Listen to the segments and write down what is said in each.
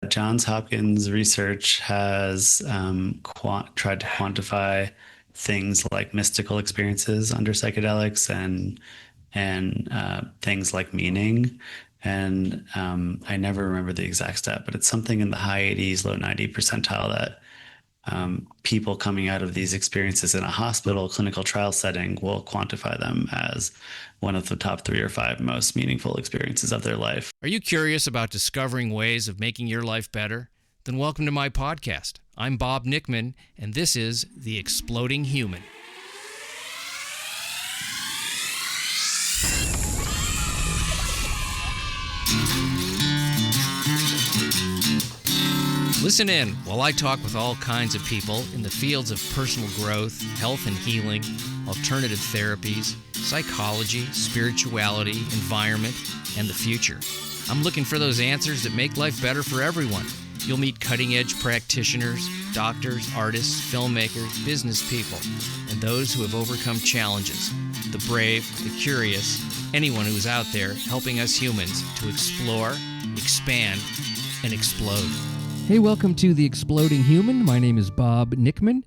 Johns Hopkins research has tried to quantify things like mystical experiences under psychedelics and things like meaning. And I never remember the exact stat, but it's something in the high 80s, low 90 percentile that people coming out of these experiences in a hospital clinical trial setting will quantify them as one of the top 3 or 5 most meaningful experiences of their life. Are you curious about discovering ways of making your life better? Then welcome to my podcast. I'm Bob Nickman, and this is The Exploding Human. Listen in while I talk with all kinds of people in the fields of personal growth, health and healing, alternative therapies, psychology, spirituality, environment, and the future. I'm looking for those answers that make life better for everyone. You'll meet cutting-edge practitioners, doctors, artists, filmmakers, business people, and those who have overcome challenges. The brave, the curious, anyone who's out there helping us humans to explore, expand, and explode. Hey, welcome to The Exploding Human. My name is Bob Nickman.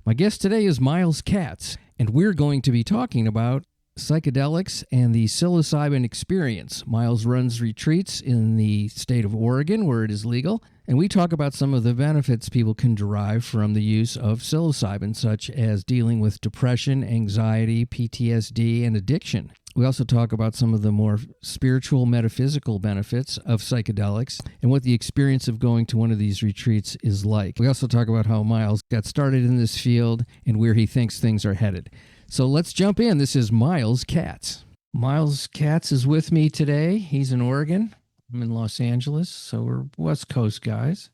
My guest today is Myles Katz, and we're going to be talking about psychedelics and the psilocybin experience. Myles runs retreats in the state of Oregon, where it is legal, and we talk about some of the benefits people can derive from the use of psilocybin, such as dealing with depression, anxiety, PTSD, and addiction. We also talk about some of the more spiritual, metaphysical benefits of psychedelics and what the experience of going to one of these retreats is like. We also talk about how Myles got started in this field and where he thinks things are headed. So let's jump in. This is Myles Katz. Myles Katz is with me today. He's in Oregon. I'm in Los Angeles, so we're West Coast guys.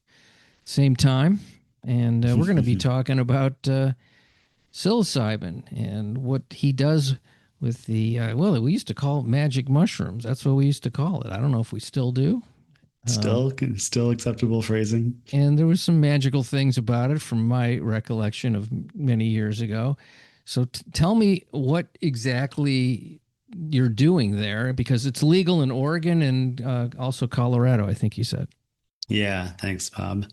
Same time. And we're going to be talking about psilocybin and what he does with the, we used to call it magic mushrooms. That's what we used to call it. I don't know if we still do. Still acceptable phrasing. And there was some magical things about it from my recollection of many years ago. So tell me what exactly you're doing there, because it's legal in Oregon and also Colorado, I think you said. Yeah, thanks, Bob.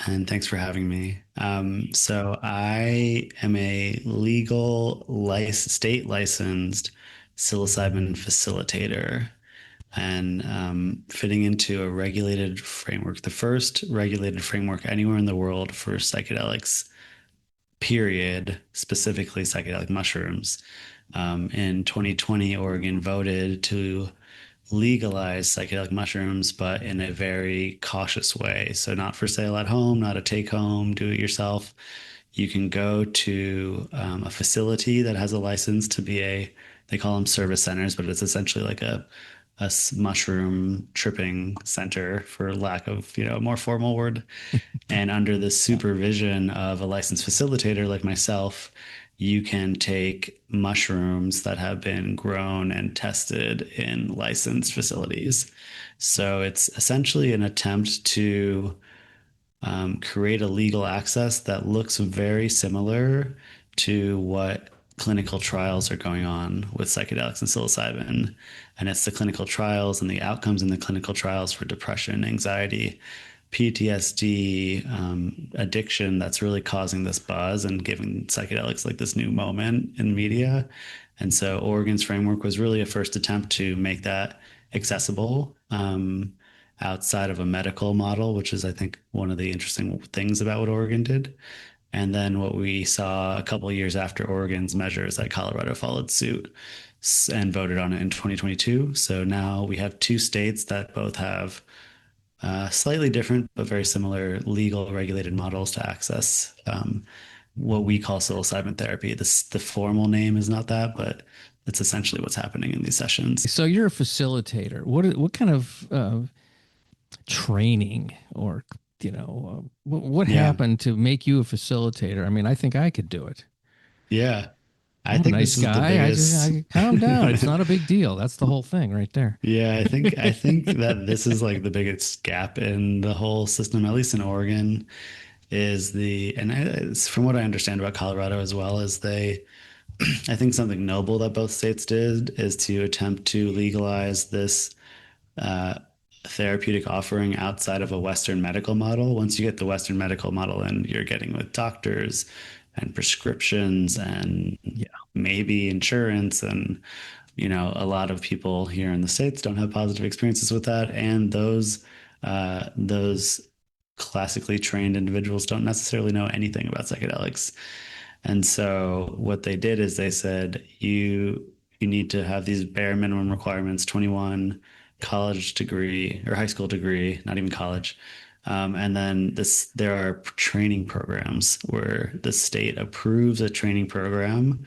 And thanks for having me. So I am a legal state licensed psilocybin facilitator and fitting into a regulated framework, the first regulated framework anywhere in the world for psychedelics, period, specifically psychedelic mushrooms. In 2020, Oregon voted to legalize psychedelic mushrooms, but in a very cautious way. So not for sale at home, not a take home, do it yourself. You can go to a facility that has a license to be they call them service centers, but it's essentially like a mushroom tripping center, for lack of a more formal word. And under the supervision of a licensed facilitator like myself, you can take mushrooms that have been grown and tested in licensed facilities. So it's essentially an attempt to create a legal access that looks very similar to what clinical trials are going on with psychedelics and psilocybin. And it's the clinical trials and the outcomes in the clinical trials for depression, anxiety, PTSD, addiction that's really causing this buzz and giving psychedelics like this new moment in media. And so Oregon's framework was really a first attempt to make that accessible outside of a medical model, which is, I think, one of the interesting things about what Oregon did. And then what we saw a couple of years after Oregon's measures, that Colorado followed suit and voted on it in 2022. So now we have 2 states that both have slightly different but very similar legal regulated models to access what we call psilocybin therapy. The formal name is not that, but it's essentially what's happening in these sessions. So you're a facilitator. What kind of training or what happened to make you a facilitator? I mean, I think I could do it. Yeah. I'm a nice guy. I calm down. It's not a big deal. That's the whole thing right there. Yeah, I think that this is like the biggest gap in the whole system, at least in Oregon, it's from what I understand about Colorado as well, is I think something noble that both states did is to attempt to legalize this therapeutic offering outside of a Western medical model. Once you get the Western medical model in, you're getting with doctors and prescriptions and Yeah. maybe insurance. And, a lot of people here in the States don't have positive experiences with that. And those classically trained individuals don't necessarily know anything about psychedelics. And so what they did is they said you need to have these bare minimum requirements, 21, college degree or high school degree, not even college. And then there are training programs where the state approves a training program.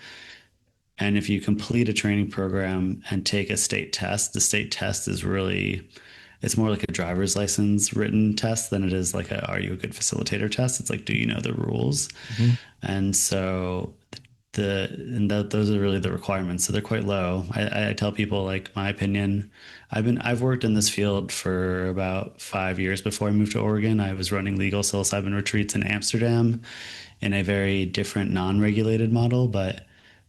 And if you complete a training program and take a state test, the state test is really, it's more like a driver's license written test than it is like are you a good facilitator test? It's like, do you know the rules? Mhm. And so those are really the requirements. So they're quite low. I tell people like my opinion. I've worked in this field for about 5 years before I moved to Oregon. I was running legal psilocybin retreats in Amsterdam in a very different non-regulated model, but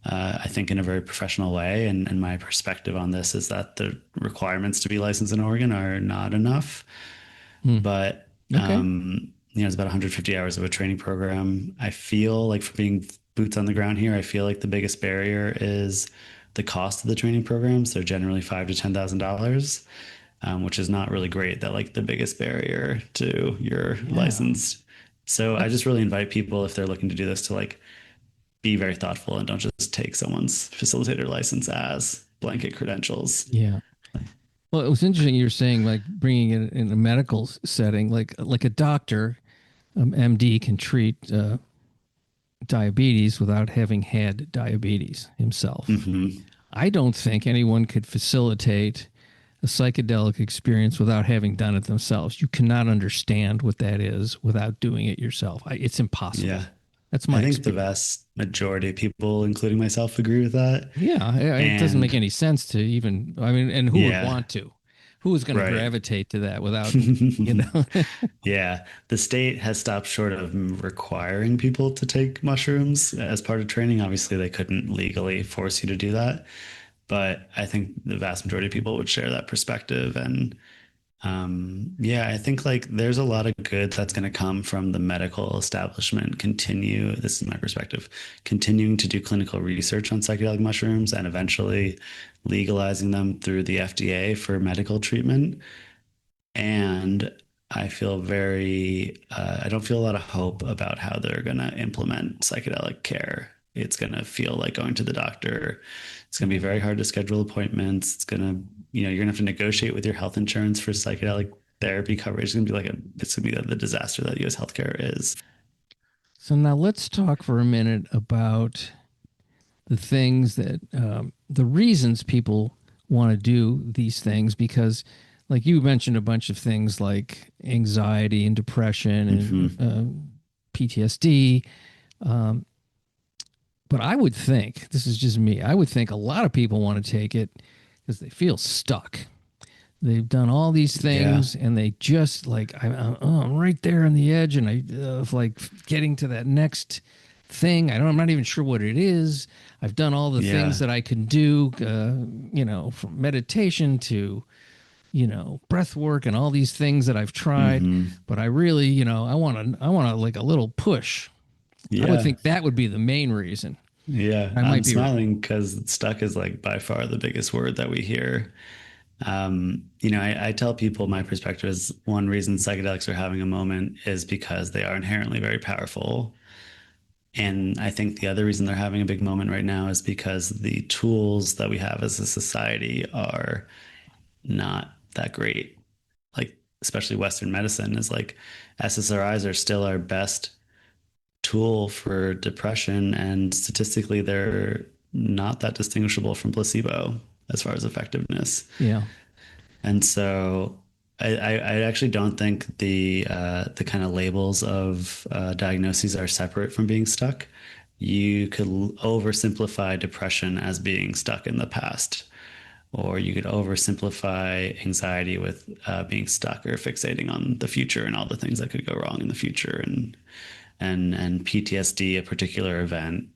I think in a very professional way. And my perspective on this is that the requirements to be licensed in Oregon are not enough. Hmm. But Okay. it's about 150 hours of a training program. I feel like for being boots on the ground here, I feel like the biggest barrier is the cost of the training programs. They're generally $5,000 to $10,000, which is not really great. That like the biggest barrier to your Yeah. license. So I That's just really invite people if they're looking to do this to like be very thoughtful and don't just take someone's facilitator license as blanket credentials. yeah. Well, it was interesting you were saying like bringing it in a medical setting, like a doctor, MD can treat diabetes without having had diabetes himself. Hmm. I don't think anyone could facilitate a psychedelic experience without having done it themselves. You cannot understand what that is without doing it yourself. It's impossible. Yeah. That's I my think the experience. vast majority of people, including myself, agree with that. Yeah, it doesn't make And any sense to even. I mean, and who would yeah, want to? Who is going to right. gravitate to that without, you know? Yeah, the state has stopped short of requiring people to take mushrooms as part of training. Obviously, they couldn't legally force you to do that, but I think the vast majority of people would share that perspective. And yeah, I think like there's a lot of good that's going to come from the medical establishment this is my perspective, continuing to do clinical research on psychedelic mushrooms and eventually legalizing them through the FDA for medical treatment. And I don't feel a lot of hope about how they're going to implement psychedelic care. It's going to feel like going to the doctor. It's going to be very hard to schedule appointments. You're going to have to negotiate with your health insurance for psychedelic therapy coverage. It's going to be the disaster that US healthcare is. So now let's talk for a minute about the things that the reasons people want to do these things because like you mentioned a bunch of things like anxiety and depression and Hmm. PTSD. Um, but I would think, this is just me, I would think a lot of people want to take it because they feel stuck. They've done all these Yeah. things and they just like, I'm right there on the edge and of like getting to that next thing. I'm not even sure what it is. I've done all the things Yeah. that I can do, from meditation to, breath work and all these things that I've tried. Hmm. But I really, I want to like a little push. I would Yeah. think that would be the main reason. Yeah. I I'm might be wrong. smiling because stuck is like by far the biggest word that we hear. I tell people my perspective is one reason psychedelics are having a moment is because they are inherently very powerful. And I think the other reason they're having a big moment right now is because the tools that we have as a society are not that great. Like, especially Western medicine is like SSRIs are still our best tool for depression. And statistically, they're not that distinguishable from placebo as far as effectiveness. Yeah. And so I actually don't think the kind of labels of diagnoses are separate from being stuck. You could oversimplify depression as being stuck in the past, or you could oversimplify anxiety with being stuck or fixating on the future and all the things that could go wrong in the future, and PTSD, a particular event.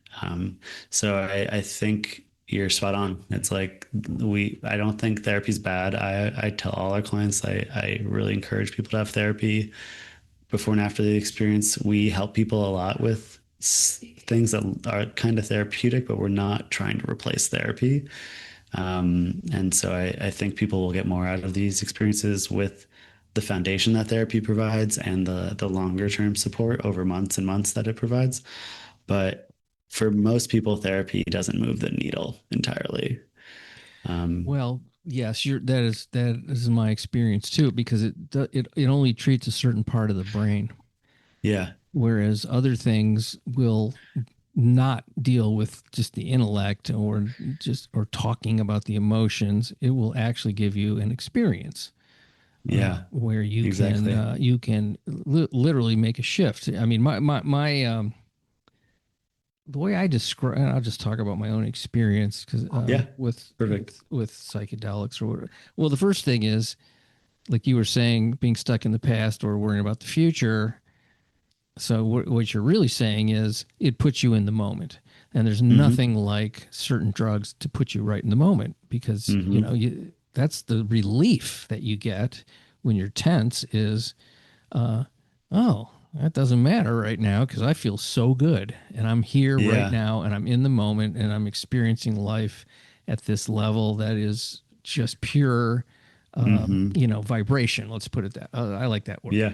So I think you're spot on. It's like I don't think therapy's bad. I tell all our clients, I really encourage people to have therapy before and after the experience. We help people a lot with things that are kind of therapeutic, but we're not trying to replace therapy. And so I think people will get more out of these experiences with the foundation that therapy provides and the longer term support over months and months that it provides. But for most people, therapy doesn't move the needle entirely. Um, Well, yes, that is my experience too, because it only treats a certain part of the brain, yeah, whereas other things will not deal with just the intellect or talking about the emotions. It will actually give you an experience yeah, where exactly. you can literally make a shift. I mean, my the way I describe, and I'll just talk about my own experience because Yeah, perfect. with psychedelics or whatever. Well, the first thing is, like you were saying, being stuck in the past or worrying about the future. So what you're really saying is it puts you in the moment, and there's Hmm. nothing like certain drugs to put you right in the moment because Hmm. that's the relief that you get when you're tense is uh, oh, that doesn't matter right now because I feel so good and I'm here right Yeah. now and I'm in the moment and I'm experiencing life at this level that is just pure, Hmm. vibration. Let's put it that. I like that word. Yeah.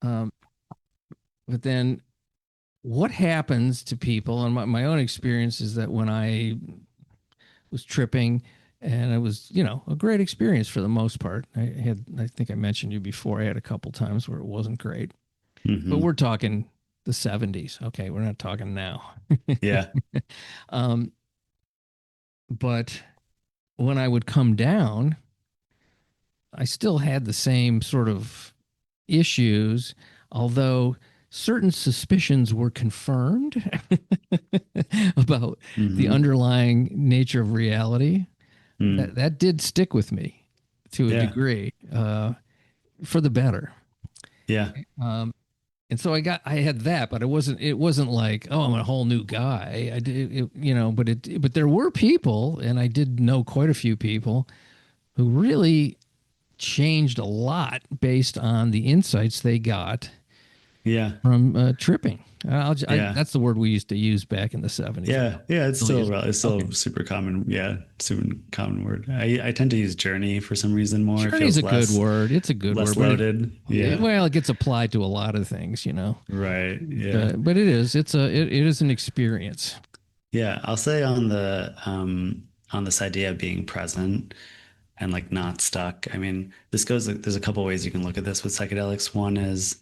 Um, but then what happens to people? And my own experience is that when I was tripping, and it was a great experience for the most part. I think I mentioned you before. I had a couple times where it wasn't great. But Hmm. we're talking the 70s. Okay, we're not talking now. Yeah. um, but when I would come down, I still had the same sort of issues, although certain suspicions were confirmed about the Hmm. underlying nature of reality. Mm. That did stick with me to a Yeah. degree, for the better. Yeah. Um, and so I had that, but it wasn't like, oh, I'm a whole new guy. I did but there were people, and I did know quite a few people who really changed a lot based on the insights they got Yeah. from tripping. Yeah. That's the word we used to use back in the 70s. I Yeah, don't yeah, it's really still is. it's Okay. still super common. Yeah, super common word. I tend to use journey for some reason more. It Journey's feels a good word. It's a good less word, but loaded. Yeah, well, it gets applied to a lot of things. right. Yeah, But it is an experience. yeah. I'll say on this idea of being present and like not stuck. I mean, this goes. There's a couple ways you can look at this with psychedelics. One is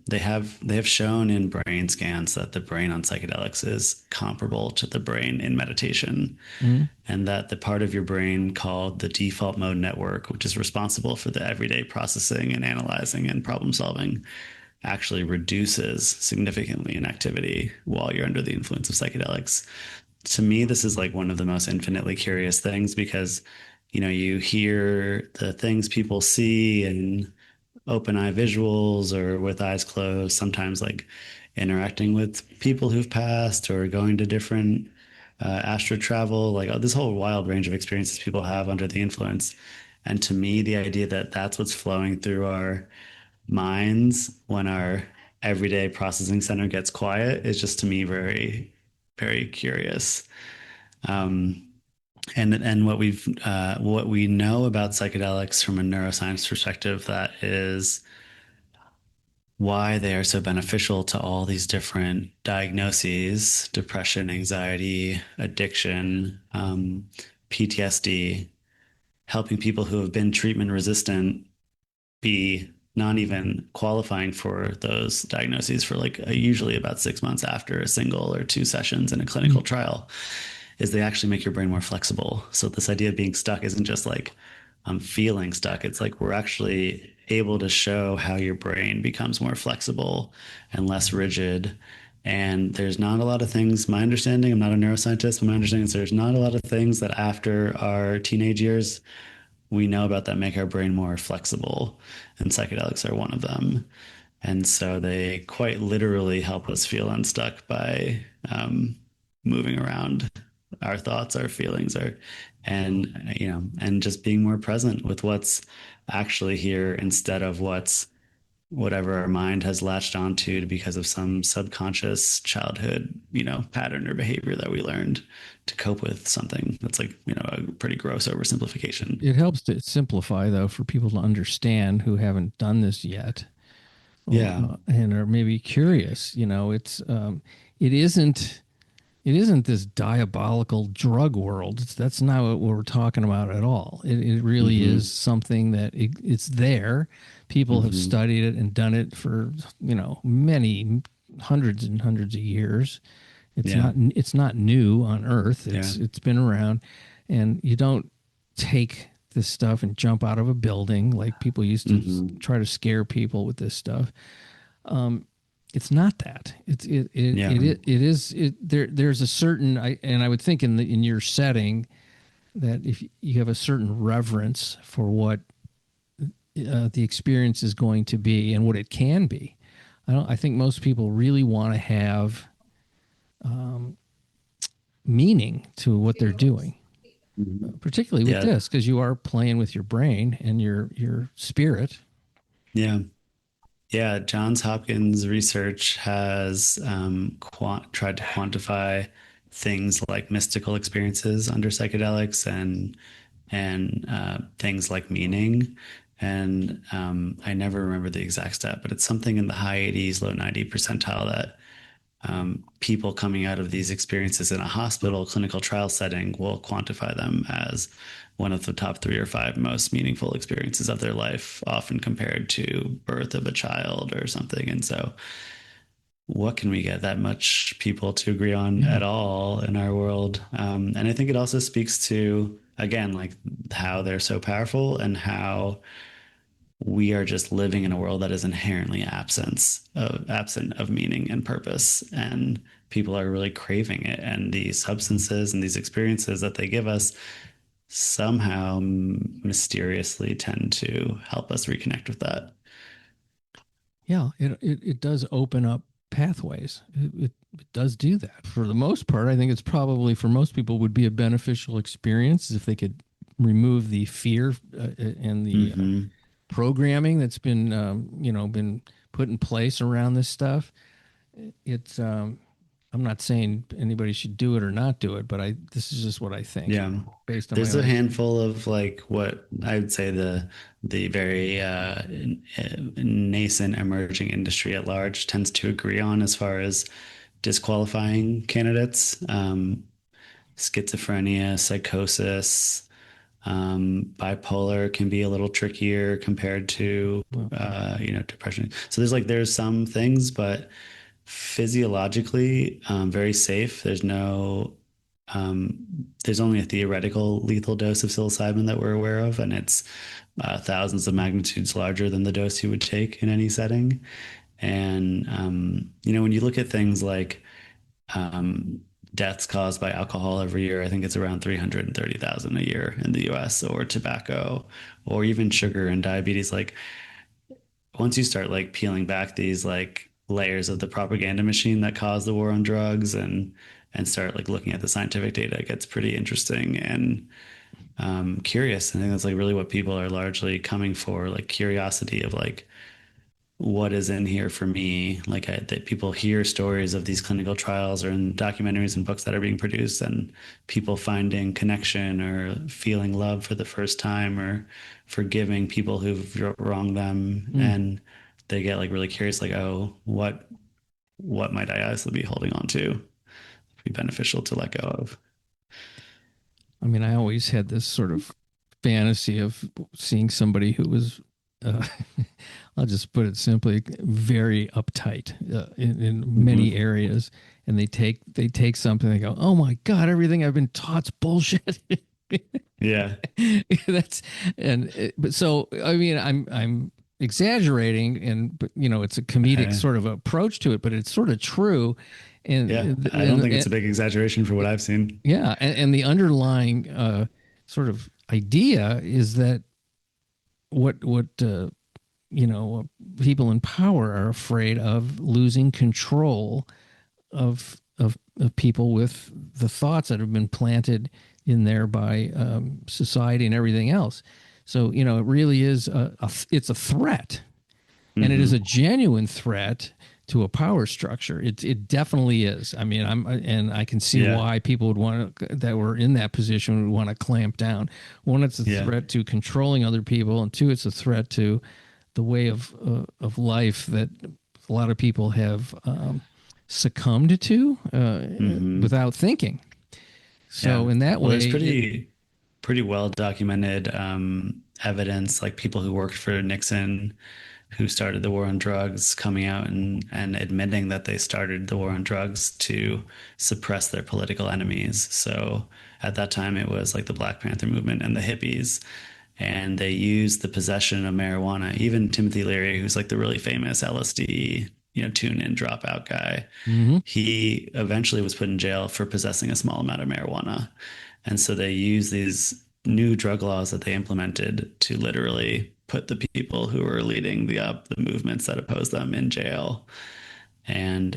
they have shown in brain scans that the brain on psychedelics is comparable to the brain in meditation, Mm, and that the part of your brain called the default mode network, which is responsible for the everyday processing and analyzing and problem solving, actually reduces significantly in activity while you're under the influence of psychedelics. To me, this is like one of the most infinitely curious things because, you hear the things people see and open eye visuals or with eyes closed, sometimes like interacting with people who've passed or going to different astral travel, like this whole wild range of experiences people have under the influence. And to me, the idea that that's what's flowing through our minds when our everyday processing center gets quiet is just to me very, very curious. Um, and what we know about psychedelics from a neuroscience perspective, that is why they are so beneficial to all these different diagnoses: depression, anxiety, addiction, PTSD, helping people who have been treatment resistant be not even qualifying for those diagnoses for like usually about 6 months after a single or two sessions in a clinical mm, trial, is they actually make your brain more flexible. So this idea of being stuck isn't just like I'm feeling stuck. It's like we're actually able to show how your brain becomes more flexible and less rigid. And there's not a lot of things, my understanding, I'm not a neuroscientist, but my understanding is there's not a lot of things that after our teenage years we know about that make our brain more flexible. And psychedelics are one of them. And so they quite literally help us feel unstuck by moving around our thoughts, our feelings, our and and just being more present with what's actually here instead of whatever our mind has latched onto because of some subconscious childhood, pattern or behavior that we learned to cope with something that's like, a pretty gross oversimplification. It helps to simplify, though, for people to understand who haven't done this yet, Yeah. and are maybe curious. It isn't it isn't this diabolical drug world. That's not what we're talking about at all. It really is Mm-hmm. something that it's there. People have Mm-hmm. studied it and done it for many hundreds and hundreds of years. Yeah. It's not new on Earth. Yeah. It's been around, and you don't take this stuff and jump out of a building like people used to Mm-hmm. try to scare people with this stuff. It's not that. Yeah. It is there's a certain and I would think in your setting that if you have a certain reverence for what the experience is going to be and what it can be. I think most people really want to have meaning to what they're doing, Mm-hmm. particularly with Yeah. this, because you are playing with your brain and your spirit. Yeah. Yeah, Johns Hopkins research has tried to quantify things like mystical experiences under psychedelics and things like meaning. And I never remember the exact stat, but it's something in the high 80s, low 90 percentile that people coming out of these experiences in a hospital clinical trial setting will quantify them as one of the top 3 or 5 most meaningful experiences of their life, often compared to birth of a child or something. And so, what can we get that much people to agree on Yeah. at all in our world? And I think it also speaks to, again, like how they're so powerful and how we are just living in a world that is inherently absent of meaning and purpose, and people are really craving it, and these substances and these experiences that they give us somehow mysteriously tend to help us reconnect with that. Yeah, it does open up pathways. It does do that. For the most part, I think it's probably for most people would be a beneficial experience if they could remove the fear and the Mm-hmm. programming that's been put in place around this stuff. It's I'm not saying anybody should do it or not do it, but I this is just what I think Yeah. based on my There's a own experience. handful of like what I would say the very nascent emerging industry at large tends to agree on as far as disqualifying candidates. Schizophrenia, psychosis, bipolar can be a little trickier compared to Well, depression. So there's some things, but physiologically very safe. There's only a theoretical lethal dose of psilocybin that we're aware of, and it's thousands of magnitudes larger than the dose you would take in any setting. And when you look at things like um, deaths caused by alcohol every year, I think it's around 330,000 a year in the US, or tobacco, or even sugar and diabetes. Like once you start like peeling back these like layers of the propaganda machine that caused the war on drugs and start like looking at the scientific data, it gets pretty interesting and curious. I think that's like really what people are largely coming for, like curiosity of like what is in here for me. Like that people hear stories of these clinical trials or in documentaries and books that are being produced, and people finding connection or feeling love for the first time or forgiving people who've wronged them, mm. and they get like really curious, like, oh, what might I also be holding on to? Be beneficial to let go of. I mean, I always had this sort of fantasy of seeing somebody who was, uh, I'll just put it simply, very uptight in many Mm-hmm. areas, and they take something, they go, "Oh my God, everything I've been taught's bullshit." Yeah. That's but so I mean, I'm exaggerating, and but it's a comedic Uh, sort of approach to it, but it's sort of true, yeah. and I don't and, think it's and a big exaggeration for what I've seen. yeah, and the underlying sort of idea is that what you know people in power are afraid of losing control of of people with the thoughts that have been planted in there by society and everything else. So it really is it's a threat, and it is Hmm. a genuine threat to a power structure. It definitely is. I mean, I can see Yeah. why people would want to, that were in that position, would want to clamp down. One, it's a Yeah. threat to controlling other people, and two, it's a threat to the way of life that a lot of people have succumbed to Hmm. without thinking. So Yeah. in that Well, there's way, pretty well documented evidence, like people who worked for Nixon, who started the war on drugs, coming out and admitting that they started the war on drugs to suppress their political enemies. So at that time, it was like the Black Panther movement and the hippies. And they used the possession of marijuana. Even Timothy Leary, who's like the really famous LSD, tune in dropout guy, mhm. he eventually was put in jail for possessing a small amount of marijuana. And so they use these new drug laws that they implemented to literally put the people who were leading the movements that oppose them in jail. And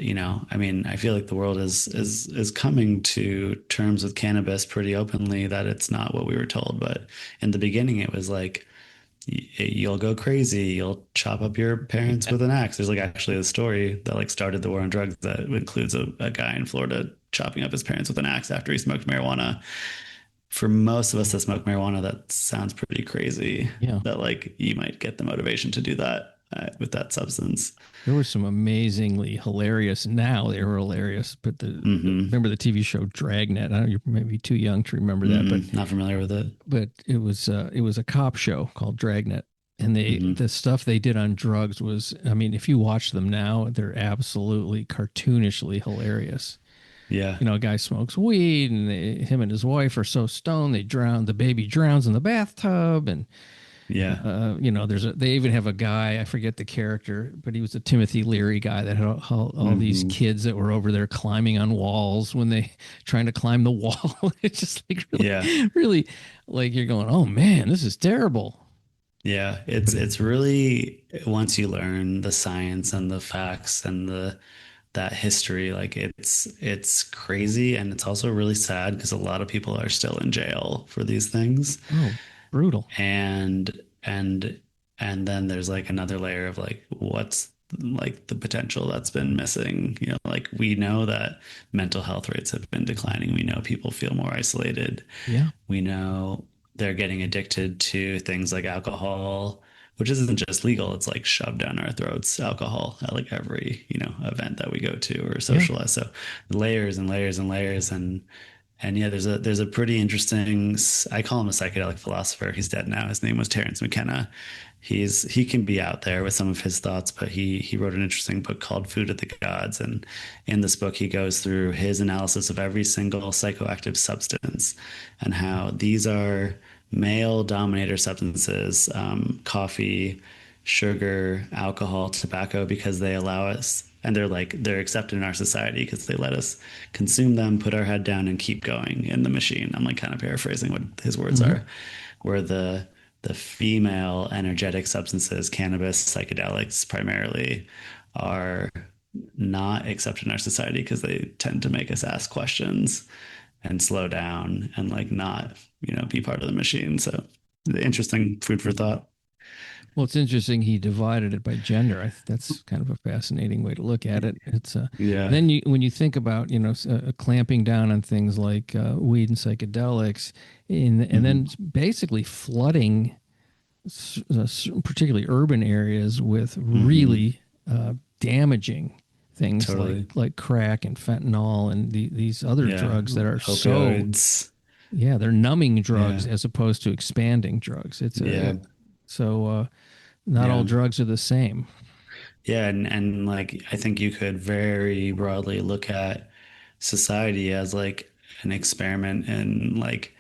I mean, I feel like the world is coming to terms with cannabis pretty openly, that it's not what we were told. But in the beginning, it was like you'll go crazy, you'll chop up your parents with an axe. There's like actually a story that like started the war on drugs that includes a guy in Florida chopping up his parents with an axe after he smoked marijuana. For most of us that smoke marijuana, that sounds pretty crazy, Yeah. that like you might get the motivation to do that with that substance. There were some amazingly hilarious. Now they were hilarious, but Mm-hmm. remember the TV show Dragnet? I know you're maybe too young to remember that, Not familiar with it. but it was a cop show called Dragnet, and Mm-hmm. the stuff they did on drugs was, I mean, if you watch them now, they're absolutely cartoonishly hilarious. Yeah. A guy smokes weed, and him and his wife are so stoned they drown. The baby drowns in the bathtub, and Yeah. they even have a guy, I forget the character, but he was a Timothy Leary guy that had all these Mm-hmm. kids that were over there climbing on walls when they trying to climb the wall. It's just like Yeah. really, really, like you're going, oh man, this is terrible. Yeah. But It's really, once you learn the science and the facts and the that history, like it's crazy, and it's also really sad because a lot of people are still in jail for these things. oh, brutal. and and and then there's like another layer of like what's like the potential that's been missing. Like we know that mental health rates have been declining, we know people feel more isolated, Yeah, we know they're getting addicted to things like alcohol, which isn't just legal, it's like shoved down our throats, alcohol at like every event that we go to or yeah. socialize. So layers and layers and layers. And yeah, there's a pretty interesting. I call him a psychedelic philosopher. He's dead now. His name was Terence McKenna. He can be out there with some of his thoughts, but he wrote an interesting book called Food of the Gods. And in this book, he goes through his analysis of every single psychoactive substance and how these are male dominator substances: coffee, sugar, alcohol, tobacco, because they allow us, and they're accepted in our society because they let us consume them, put our head down, and keep going in the machine. I'm like kind of paraphrasing what his words Hmm. are. Where the female energetic substances, cannabis, psychedelics primarily, are not accepted in our society because they tend to make us ask questions and slow down and like not be part of the machine. So the interesting food for thought. Well, it's interesting he divided it by gender. That's kind of a fascinating way to look at it. It's Yeah. then when you think about clamping down on things like weed and psychedelics, and then Hmm. basically flooding particularly urban areas with Hmm. really damaging things Totally. like crack and fentanyl and these other Yeah. drugs that are so, Opioids. yeah, they're numbing Yeah. drugs as opposed to expanding drugs. Yeah. So not all Yeah. drugs are the same. Yeah. And like, I think you could very broadly look at society as like an experiment in like,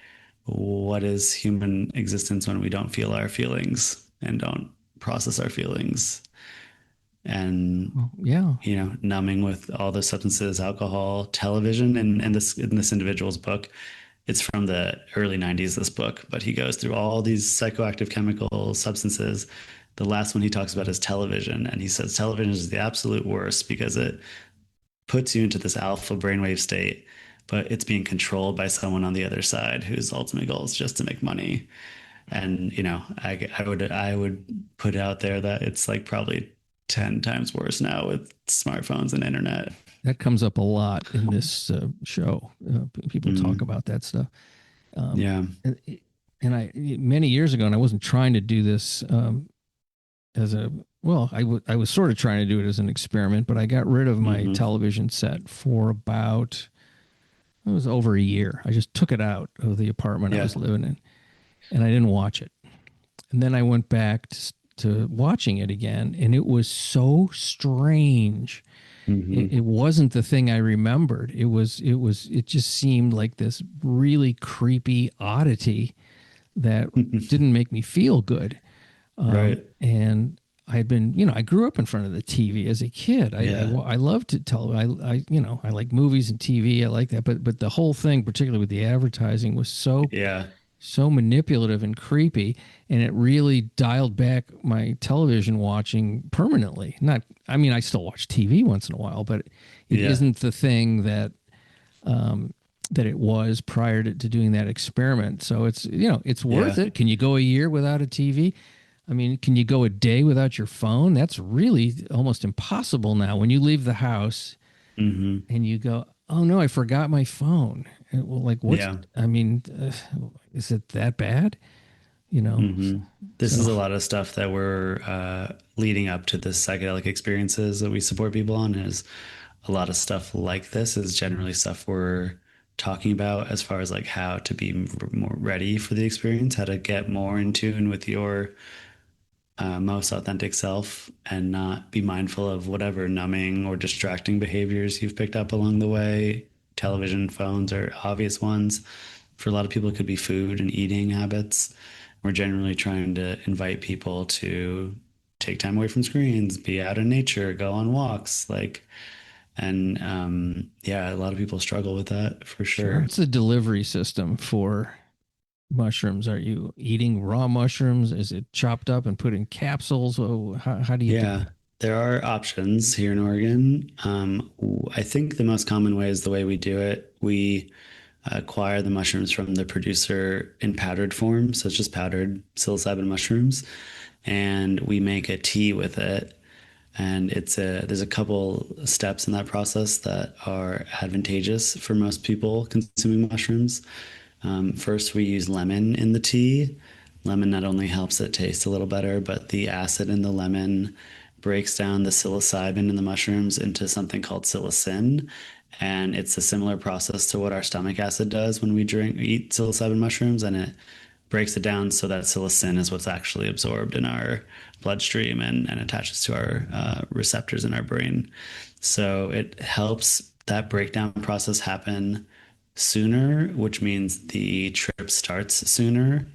what is human existence when we don't feel our feelings and don't process our feelings? And Well, yeah. numbing with all the substances, alcohol, television, and this individual's book. It's from the early 90s, this book, but he goes through all these psychoactive chemical substances. The last one he talks about is television, and he says television is the absolute worst because puts you into this alpha brainwave state, but it's being controlled by someone on the other side whose ultimate goal is just to make money. And I would put out there that it's like probably 10 times worse now with smartphones and internet. That comes up a lot in this show. People talk Mm, about that stuff. Um, yeah. and, and I many years ago, and I wasn't trying to do this as a well, I was sort of trying to do it as an experiment, but I got rid of my Hmm. television set for about it was over a year. I just took it out of the apartment I Yeah. was living in, and I didn't watch it. And then I went back to watching it again, and it was so strange. It Hmm. wasn't the thing I remembered. It just seemed like this really creepy oddity that didn't make me feel good. Right. And I had been, I grew up in front of the TV as a kid. Yeah. I love to tell, I like movies and TV. I like that. But the whole thing, particularly with the advertising, was Yeah. so manipulative and creepy, and it really dialed back my television watching permanently. Not, I mean, I still watch TV once in a while, but it Yeah. isn't the thing that it was prior to doing that experiment. So it's worth Yeah. it. Can you go a year without a TV? I mean, can you go a day without your phone? That's really almost impossible now. When you leave the house Hmm. and you go, oh no, I forgot my phone. Well, like, Yeah. I mean, is it that bad? You know? Hmm. This is So a lot of stuff that we're leading up to the psychedelic experiences that we support people on. Is a lot of stuff like this is generally stuff we're talking about as far as like how to be more ready for the experience, how to get more in tune with your most authentic self and not be mindful of whatever numbing or distracting behaviors you've picked up along the way. Television, phones are obvious ones. For a lot of people, it could be food and eating habits. We're generally trying to invite people to take time away from screens, be out in nature, go on walks, yeah, a lot of people struggle with that for sure. sure. What's the delivery system for mushrooms? Are you eating raw mushrooms? Is it chopped up and put in capsules? Oh, how do you do Yeah, it? there are options here in Oregon. I think the most common way is the way we do it. We acquire the mushrooms from the producer in powdered form, so it's just powdered psilocybin mushrooms, and we make a tea with it. And there's a couple steps in that process that are advantageous for most people consuming mushrooms. First, we use lemon in the tea. Lemon not only helps it taste a little better, but the acid in the lemon breaks down the psilocybin in the mushrooms into something called psilocin. And it's a similar process to what our stomach acid does when we eat psilocybin mushrooms, and it breaks it down so that psilocin is what's actually absorbed in our bloodstream and attaches to our receptors in our brain. So it helps that breakdown process happen sooner, which means the trip starts sooner.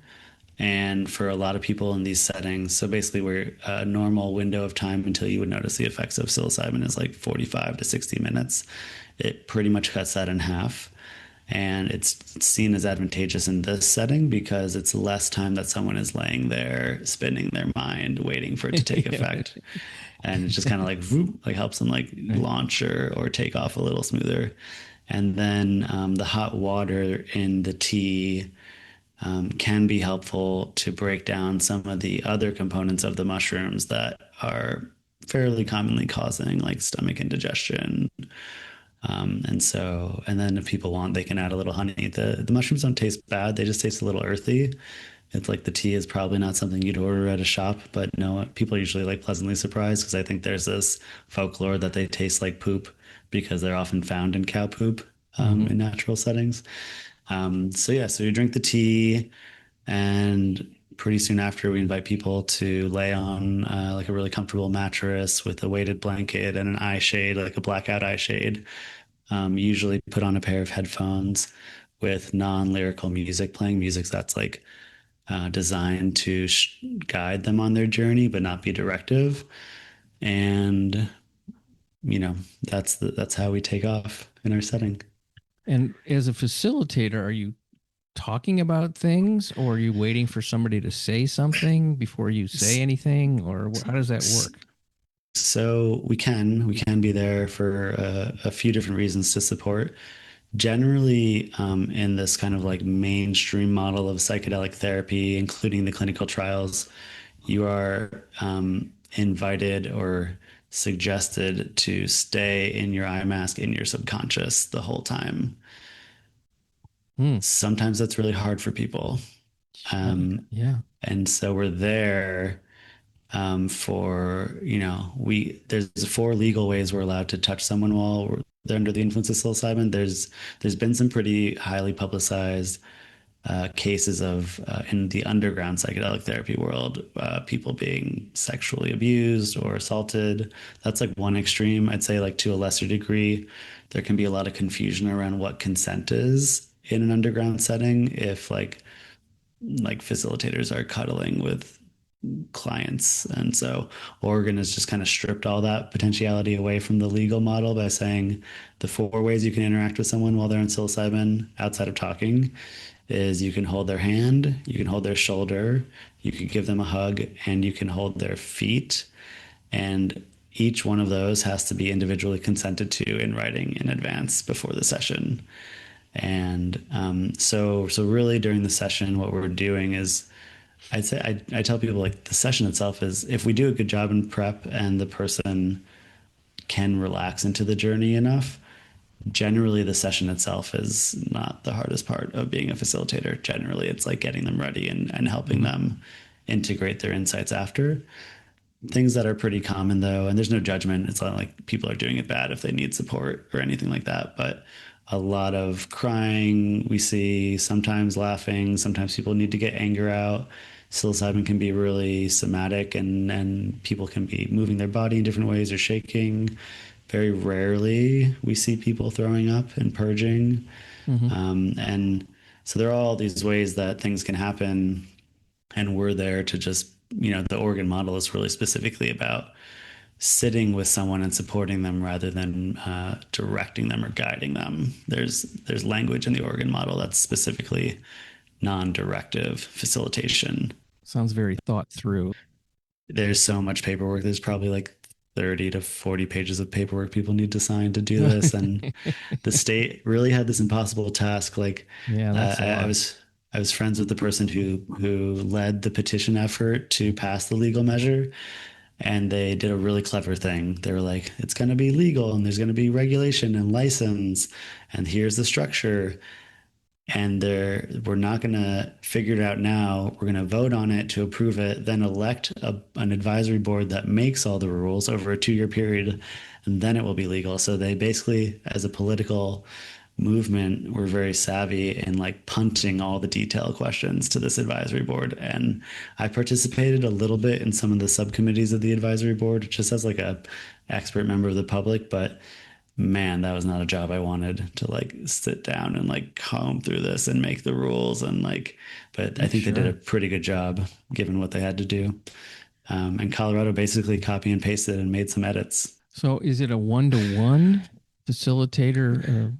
And for a lot of people in these settings, so basically, we're a normal window of time until you would notice the effects of psilocybin is like 45 to 60 minutes. It pretty much cuts that in half. And it's seen as advantageous in this setting because it's less time that someone is laying there spinning their mind, waiting for it to take effect. And it's just kind of like, whoop, like helps them like Right. launch or take off a little smoother. And then the hot water in the tea can be helpful to break down some of the other components of the mushrooms that are fairly commonly causing like stomach indigestion. And then if people want, they can add a little honey. The mushrooms don't taste bad; they just taste a little earthy. It's like the tea is probably not something you'd order at a shop, but no, people are usually like pleasantly surprised because I think there's this folklore that they taste like poop because they're often found in cow poop Hmm. in natural settings. So yeah, so you drink the tea, and pretty soon after, we invite people to lay on like a really comfortable mattress with a weighted blanket and an eye shade, like a blackout eye shade. Usually put on a pair of headphones with non-lyrical music playing, music that's like designed to guide them on their journey, but not be directive. And that's how we take off in our setting. And as a facilitator, are you talking about things, or are you waiting for somebody to say something before you say anything, or how does that work? So we can be there for a few different reasons to support. Generally, in this kind of like mainstream model of psychedelic therapy, including the clinical trials, you are invited or suggested to stay in your eye mask in your subconscious the whole time. Hmm. Sometimes that's really hard for people. Yeah. And so we're there for, there's four legal ways we're allowed to touch someone while they're under the influence of psilocybin. There's been some pretty highly publicized cases of in the underground psychedelic therapy world, people being sexually abused or assaulted. That's like one extreme. I'd say like to a lesser degree, there can be a lot of confusion around what consent is in an underground setting if like facilitators are cuddling with clients. And so Oregon has just kind of stripped all that potentiality away from the legal model by saying the four ways you can interact with someone while they're on psilocybin outside of talking is you can hold their hand, you can hold their shoulder, you can give them a hug, and you can hold their feet. And each one of those has to be individually consented to in writing in advance before the session. And so really during the session, what we're doing is I'd say I tell people like the session itself is if we do a good job in prep and the person can relax into the journey enough, generally the session itself is not the hardest part of being a facilitator. Generally, it's like getting them ready and helping Mhm. them integrate their insights after. Things that are pretty common though, and there's no judgment. It's not like people are doing it bad if they need support or anything like that. But a lot of crying we see, sometimes laughing, sometimes people need to get anger out. Psilocybin can be really somatic and people can be moving their body in different ways or shaking. Very rarely we see people throwing up and purging. Mhm. And so there are all these ways that things can happen and we're there to just the Oregon model is really specifically about sitting with someone and supporting them rather than directing them or guiding them. There's language in the Oregon model that's specifically non-directive facilitation. Sounds very thought through. There's so much paperwork. There's probably like 30 to 40 pages of paperwork people need to sign to do this, and the state really had this impossible task. Like Yeah, uh, that's a I, I lot. was I was friends with the person who led the petition effort to pass the legal measure, and they did a really clever thing. They were like, "It's going to be legal, and there's going to be regulation and license, and here's the structure." And we're not going to figure it out now. We're going to vote on it to approve it, then elect an advisory board that makes all the rules over a 2-year period, and then it will be legal. So they basically, as a political movement, were very savvy in like punting all the detail questions to this advisory board. And I participated a little bit in some of the subcommittees of the advisory board, just as like a expert member of the public, but man, that was not a job I wanted to like sit down and like comb through this and make the rules and like, but I think they did a Sure. pretty good job given what they had to do. And Colorado basically copy and pasted and made some edits. So is it a one-to-one facilitator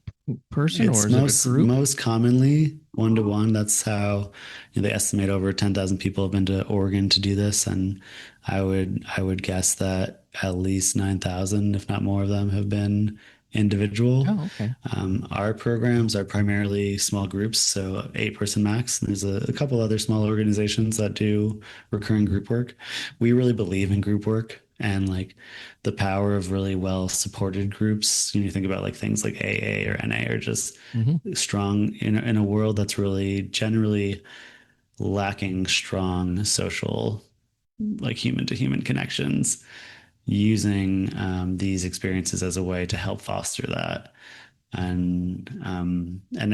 person, or It's is it a most group? most commonly one to one. That's how they estimate over 10,000 people have been to Oregon to do this, and I would guess that at least 9,000, if not more, of them have been individual. Oh, okay. Our programs are primarily small groups, so 8-person max. There's a couple other small organizations that do recurring group work. We really believe in group work and like the power of really well supported groups. You think about like things like AA or NA are just Hmm. strong in a world that's really generally lacking strong social, like human to human connections, using these experiences as a way to help foster that. And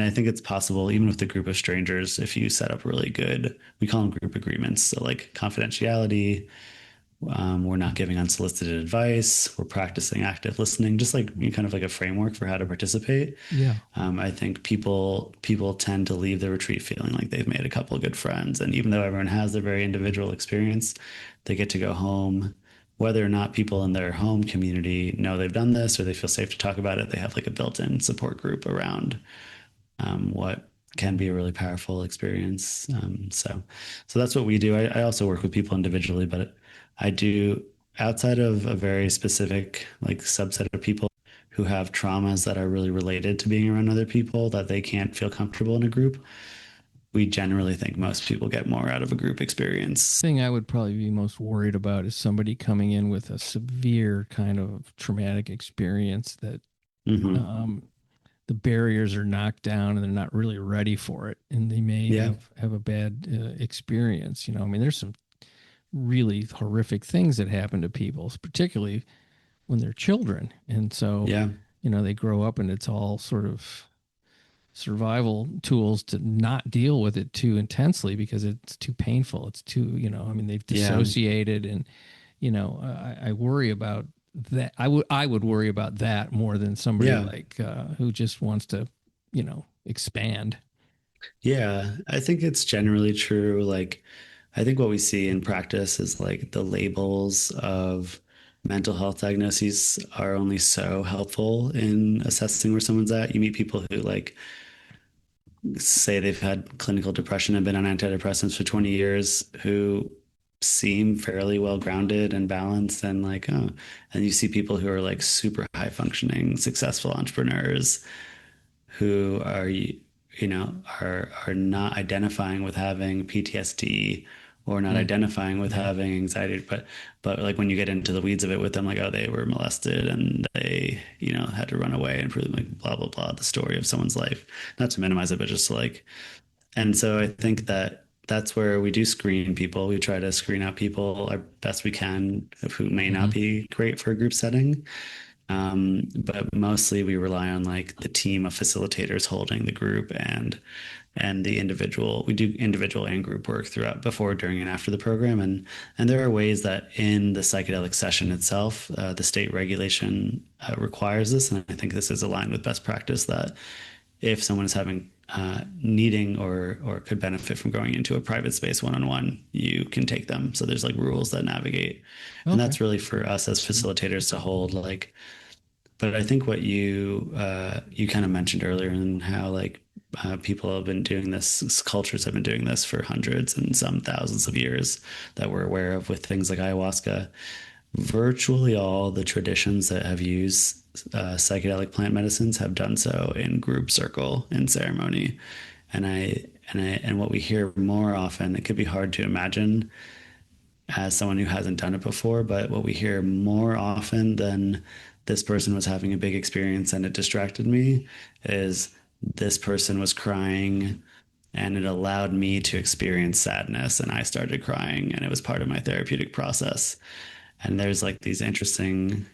I think it's possible even with a group of strangers if you set up really good, we call them group agreements, so like confidentiality. We're not giving unsolicited advice. We're practicing active listening, just like kind of like a framework for how to participate. Yeah. I think people tend to leave the retreat feeling like they've made a couple of good friends, and even though everyone has their very individual experience, they get to go home. Whether or not people in their home community know they've done this or they feel safe to talk about it, they have like a built-in support group around what can be a really powerful experience. So that's what we do. I also work with people individually, but I do outside of a very specific like subset of people who have traumas that are really related to being around other people that they can't feel comfortable in a group, we generally think most people get more out of a group experience. Thing I would probably be most worried about is somebody coming in with a severe kind of traumatic experience that Hmm. um, the barriers are knocked down and they're not really ready for it, and they may Yeah. have a bad experience. I mean, there's some really horrific things that happen to people, particularly when they're children, and so Yeah. they grow up and it's all sort of survival tools to not deal with it too intensely because it's too painful. It's too, I mean, they've Yeah. dissociated, and I worry about that. I would worry about that more than somebody Yeah. like who just wants to, expand. Yeah. I think it's generally true. Like, I think what we see in practice is like the labels of mental health diagnoses are only so helpful in assessing where someone's at. You meet people who like say they've had clinical depression and been on antidepressants for 20 years who seem fairly well grounded and balanced and like, oh, and you see people who are like super high functioning, successful entrepreneurs who are, are not identifying with having PTSD or not Mm, identifying with yeah. having anxiety, but like when you get into the weeds of it with them, like, oh, they were molested and they, had to run away and prove like blah blah blah the story of someone's life. Not to minimize it, but just to like, and so I think that that's where we do screen people. We try to screen out people our best we can who may not Hmm. be great for a group setting. But mostly we rely on like the team of facilitators holding the group and the individual. We do individual and group work throughout before, during, and after the program. And there are ways that in the psychedelic session itself, the state regulation requires this. And I think this is aligned with best practice that if someone is having needing or could benefit from going into a private space one-on-one, you can take them. So there's like rules that navigate, and Okay. that's really for us as facilitators to hold like. But I think what you kind of mentioned earlier, and how like people have been doing this, cultures have been doing this for hundreds and some thousands of years that we're aware of with things like ayahuasca. Virtually all the traditions that have used psychedelic plant medicines have done so in group circle in ceremony, and what we hear more often, it could be hard to imagine as someone who hasn't done it before, but what we hear more often than this person was having a big experience and it distracted me is this person was crying and it allowed me to experience sadness and I started crying and it was part of my therapeutic process. And there's like these interesting,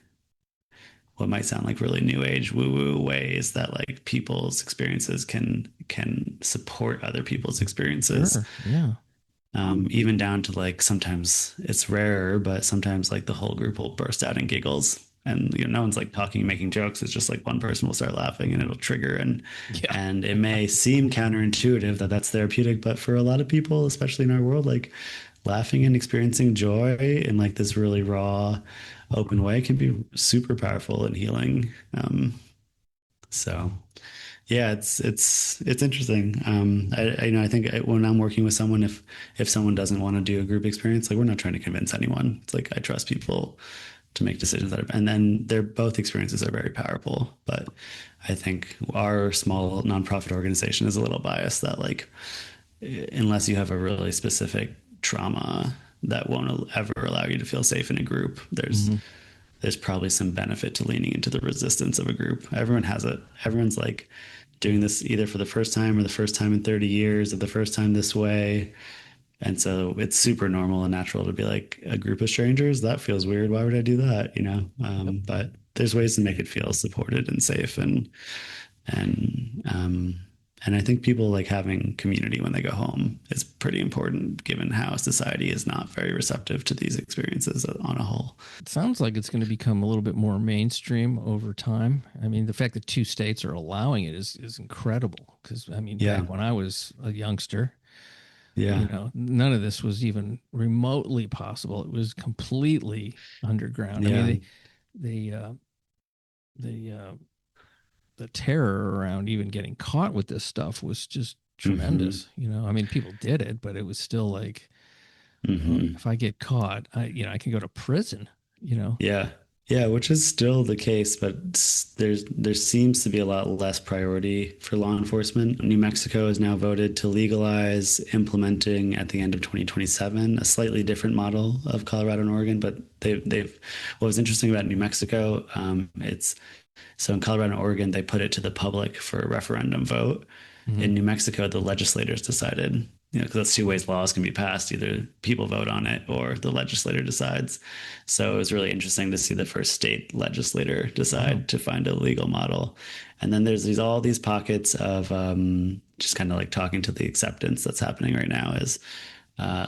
what might sound like really new age woo woo ways that like people's experiences can support other people's experiences. Sure. Yeah. Even down to like sometimes it's rarer, but sometimes like the whole group will burst out in giggles, and no one's like talking, making jokes. It's just like one person will start laughing, and it'll trigger, Yeah. and it may seem counterintuitive that that's therapeutic, but for a lot of people, especially in our world, like laughing and experiencing joy in like this really raw, open way can be super powerful and healing. So yeah, it's interesting. I think when I'm working with someone, if someone doesn't want to do a group experience, like we're not trying to convince anyone. It's like I trust people to make decisions and then they're both experiences are very powerful. But I think our small nonprofit organization is a little biased that like unless you have a really specific trauma that won't ever allow you to feel safe in a group, Hmm. there's probably some benefit to leaning into the resistance of a group. Everyone has it. Everyone's like doing this either for the first time or the first time in 30 years or the first time this way. And so it's super normal and natural to be like a group of strangers. That feels weird. Why would I do that? But there's ways to make it feel supported and safe and and I think people like having community when they go home is pretty important given how society is not very receptive to these experiences on a whole. It sounds like it's going to become a little bit more mainstream over time. I mean, the fact that two states are allowing it is incredible. Because I mean, Yeah. back when I was a youngster, Yeah. none of this was even remotely possible. It was completely underground. I mean, Yeah. the the terror around even getting caught with this stuff was just Hmm. tremendous. I mean, people did it, but it was still like, Hmm. if I get caught, I can go to prison. you know. Yeah. Yeah, which is still the case, but there seems to be a lot less priority for law enforcement. New Mexico has now voted to legalize, implementing at the end of 2027, a slightly different model of Colorado and Oregon. But they've what was interesting about New Mexico, it's so in Colorado and Oregon, they put it to the public for a referendum vote. Hmm. In New Mexico, the legislators decided, because that's two ways laws can be passed. Either people vote on it or the legislator decides. So it was really interesting to see the first state legislator Wow. decide to find a legal model. And then there's all these pockets of just kind of like talking to the acceptance that's happening right now is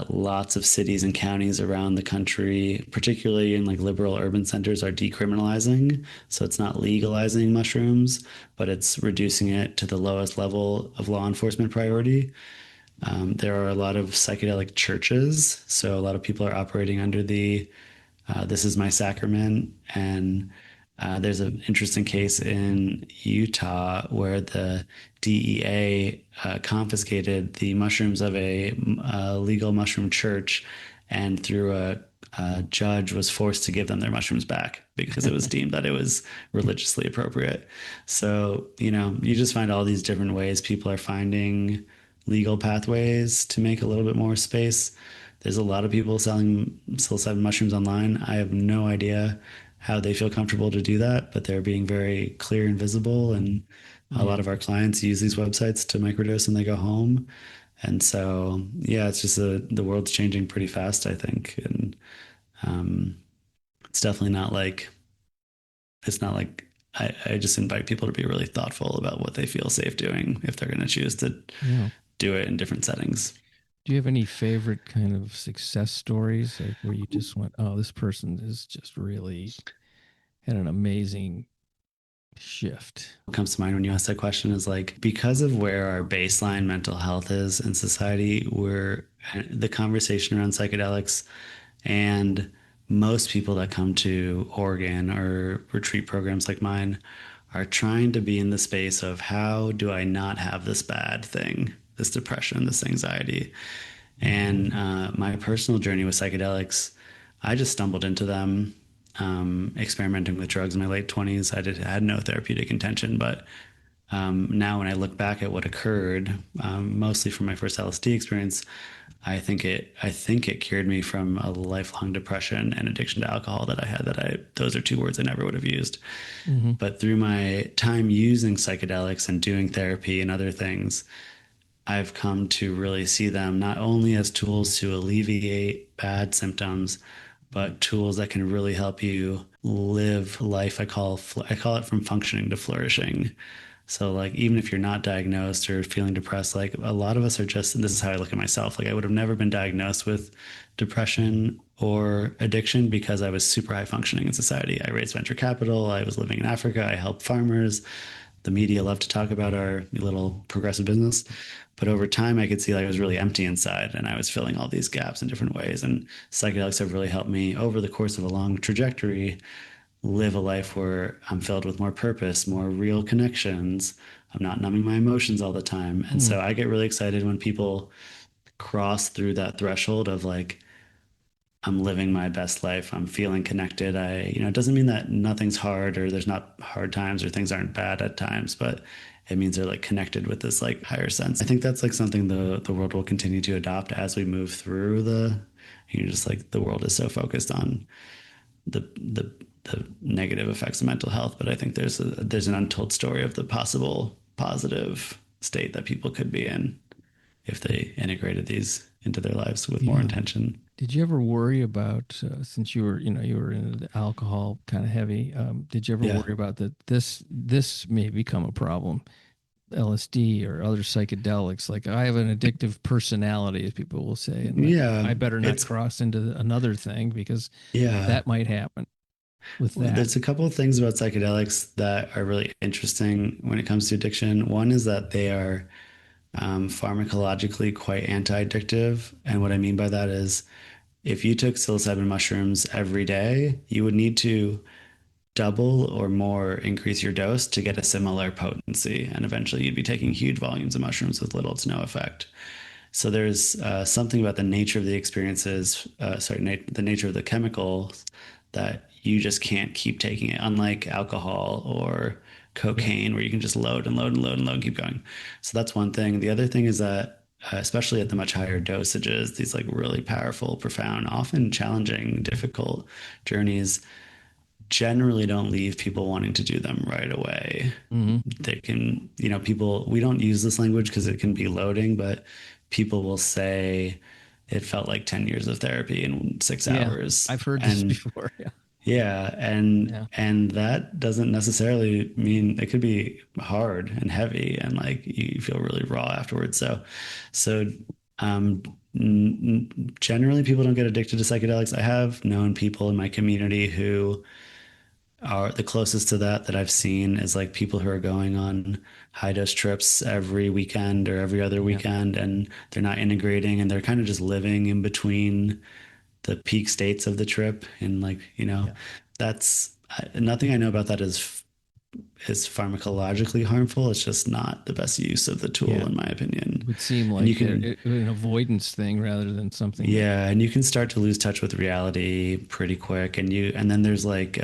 lots of cities and counties around the country, particularly in like liberal urban centers, are decriminalizing. So it's not legalizing mushrooms, but it's reducing it to the lowest level of law enforcement priority. There are a lot of psychedelic churches. So a lot of people are operating under the this is my sacrament. And there's an interesting case in Utah where the DEA confiscated the mushrooms of a legal mushroom church, and through a judge was forced to give them their mushrooms back because it was deemed that it was religiously appropriate. So, you just find all these different ways people are finding legal pathways to make a little bit more space. There's a lot of people selling psilocybin mushrooms online. I have no idea how they feel comfortable to do that, but they're being very clear and visible. And a Yeah. lot of our clients use these websites to microdose when they go home. And so, yeah, it's just the world's changing pretty fast, I think. And um, it's definitely not like, it's not like, I just invite people to be really thoughtful about what they feel safe doing if they're going to choose to Yeah. do it in different settings. Do you have any favorite kind of success stories, like where you just went, oh, this person is just really had an amazing shift? What comes to mind when you ask that question is like, because of where our baseline mental health is in society, we're the conversation around psychedelics, and most people that come to Oregon or retreat programs like mine are trying to be in the space of how do I not have this bad thing, this depression, this anxiety. And my personal journey with psychedelics, I just stumbled into them, experimenting with drugs in my late 20s. I had no therapeutic intention, but now when I look back at what occurred, mostly from my first LSD experience, I think it cured me from a lifelong depression and addiction to alcohol that I had. Those are two words I never would have used. Mm-hmm. But through my time using psychedelics and doing therapy and other things, I've come to really see them not only as tools to alleviate bad symptoms, but tools that can really help you live life. I call it from functioning to flourishing. So like even if you're not diagnosed or feeling depressed, like a lot of us are just, and this is how I look at myself, like I would have never been diagnosed with depression or addiction because I was super high functioning in society. I raised venture capital, I was living in Africa, I helped farmers. The media love to talk about our little progressive business. But over time, I could see like I was really empty inside and I was filling all these gaps in different ways. And psychedelics have really helped me over the course of a long trajectory live a life where I'm filled with more purpose, more real connections. I'm not numbing my emotions all the time. And Mm. so I get really excited when people cross through that threshold of like, I'm living my best life. I'm feeling connected. It doesn't mean that nothing's hard or there's not hard times or things aren't bad at times, but it means they're like connected with this like higher sense. I think that's like something the world will continue to adopt as we move through just like the world is so focused on the negative effects of mental health, but I think there's an untold story of the possible positive state that people could be in if they integrated these into their lives with more Yeah. intention. Did you ever worry about, since you were in the alcohol kind of heavy? Did you ever Yeah. worry about that this may become a problem, LSD or other psychedelics? Like I have an addictive personality, as people will say, and like Yeah. I better not It's cross into another thing because yeah. that might happen with that. There's a couple of things about psychedelics that are really interesting when it comes to addiction. One is that they are pharmacologically quite anti-addictive. And what I mean by that is if you took psilocybin mushrooms every day, you would need to double or more increase your dose to get a similar potency. And eventually you'd be taking huge volumes of mushrooms with little to no effect. So there's something about the nature of the experiences, the nature of the chemicals that you just can't keep taking it, unlike alcohol or cocaine, where you can just load and load and load and load and keep going. So that's one thing. The other thing is that, especially at the much higher dosages, these like really powerful, profound, often challenging, difficult journeys generally don't leave people wanting to do them right away. Mm-hmm. They can, people, we don't use this language because it can be loading, but people will say it felt like 10 years of therapy in 6 hours. I've heard this And before. Yeah. yeah, and Yeah. and that doesn't necessarily mean, it could be hard and heavy and like you feel really raw afterwards. So um generally people don't get addicted to psychedelics. I have known people in my community who are the closest to that I've seen is like people who are going on high dose trips every weekend or every other Yeah. weekend, and they're not integrating and they're kind of just living in between the peak states of the trip. And like, Yeah. that's nothing I know about that is pharmacologically harmful. It's just not the best use of the tool, Yeah. in my opinion. It would seem And you like can, an avoidance thing rather than something. yeah, and you can start to lose touch with reality pretty quick. And then there's like,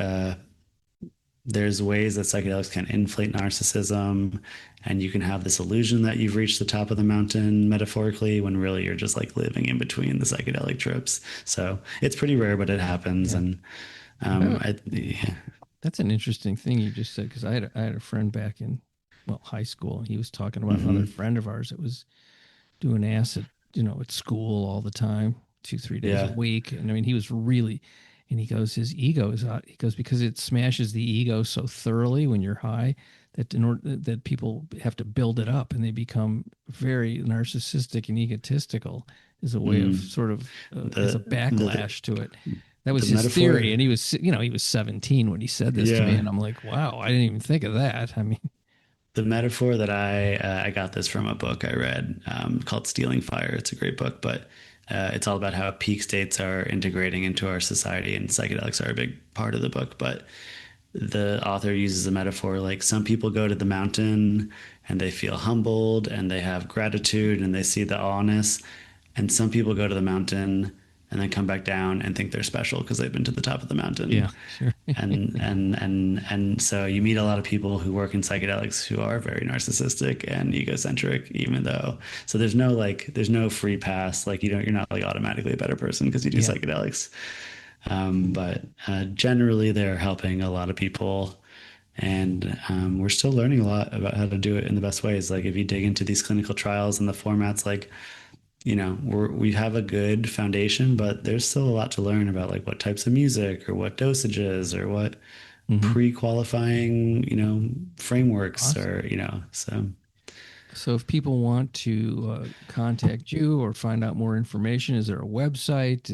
there's ways that psychedelics can inflate narcissism, and you can have this illusion that you've reached the top of the mountain metaphorically when really you're just like living in between the psychedelic trips. So it's pretty rare, but it happens. Yeah. And yeah. That's an interesting thing you just said, because I had a friend back in high school, and he was talking about another friend of ours that was doing acid, at school all the time, 2-3 days Yeah. a week. And I mean, he was really, and he goes, his ego is out. He goes, because it smashes the ego so thoroughly when you're high that in order that people have to build it up, and they become very narcissistic and egotistical as a way of sort of as a backlash to it. That was his metaphor, theory, and he was, he was 17 when he said this to me, and I'm like, wow, I didn't even think of that. I mean, the metaphor that I got this from a book I read called Stealing Fire. It's a great book, but it's all about how peak states are integrating into our society, and psychedelics are a big part of the book. But the author uses a metaphor like some people go to the mountain and they feel humbled and they have gratitude and they see the awness, and some people go to the mountain and then come back down and think they're special because they've been to the top of the mountain. Yeah, sure. and so you meet a lot of people who work in psychedelics who are very narcissistic and egocentric, even though, so there's no free pass. Like you're not like automatically a better person because you do psychedelics. But generally they're helping a lot of people. And we're still learning a lot about how to do it in the best ways. Like if you dig into these clinical trials and the formats, like, we have a good foundation, but there's still a lot to learn about like what types of music or what dosages or what pre-qualifying, frameworks or, So if people want to contact you or find out more information, is there a website?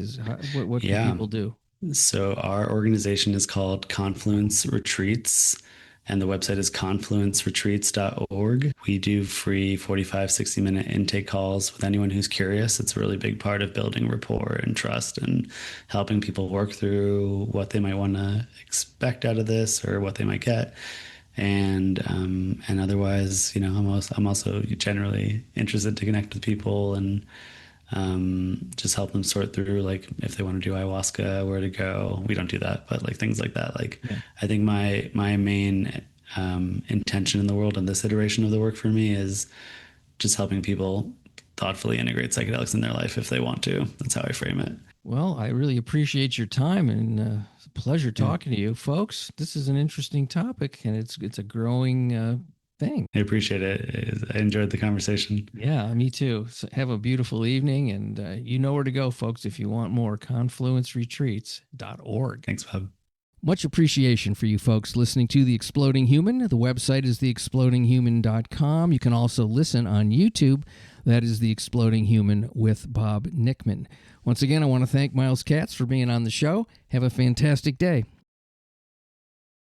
What can people do? So our organization is called Confluence Retreats, and the website is confluenceretreats.org. We do free 45, 60-minute intake calls with anyone who's curious. It's a really big part of building rapport and trust and helping people work through what they might want to expect out of this or what they might get. And otherwise, I'm also generally interested to connect with people and just help them sort through, like if they want to do ayahuasca, where to go. We don't do that, but like things like that. Like I think my main intention in the world and this iteration of the work for me is just helping people thoughtfully integrate psychedelics in their life if they want to. That's how I frame it. Well, I really appreciate your time, and it's a pleasure talking to you, folks. This is an interesting topic, and it's a growing thing. I appreciate it. I enjoyed the conversation. Yeah, me too. So have a beautiful evening, and you know where to go, folks, if you want more. Confluenceretreats.org. Thanks, Bob. Much appreciation for you folks listening to The Exploding Human. The website is theexplodinghuman.com. You can also listen on YouTube. That is The Exploding Human with Bob Nickman. Once again, I want to thank Myles Katz for being on the show. Have a fantastic day.